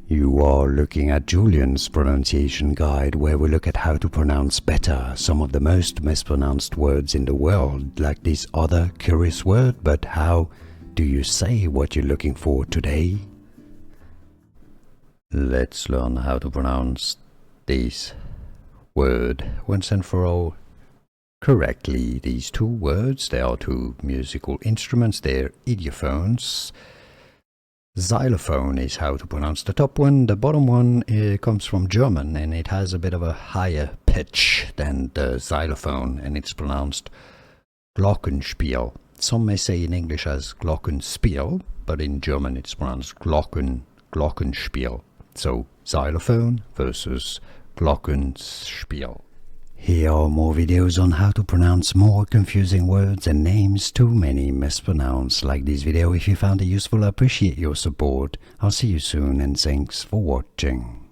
You are looking at Julian's pronunciation guide, where we look at how to pronounce better some of the most mispronounced words in the world, like this other curious word. But how do you say what you're looking for today? Let's learn how to pronounce this word once and for all correctly. These two words, they are two musical instruments, they're idiophones. Xylophone is how to pronounce the top one. The bottom one comes from German, and it has a bit of a higher pitch than the xylophone, and it's pronounced Glockenspiel. Some may say in English as Glockenspiel, but in German it's pronounced Glockenspiel. So xylophone versus Glockenspiel. Here are more videos on how to pronounce more confusing words and names too many mispronounced. Like this video if you found it useful. I appreciate your support. I'll see you soon, and thanks for watching.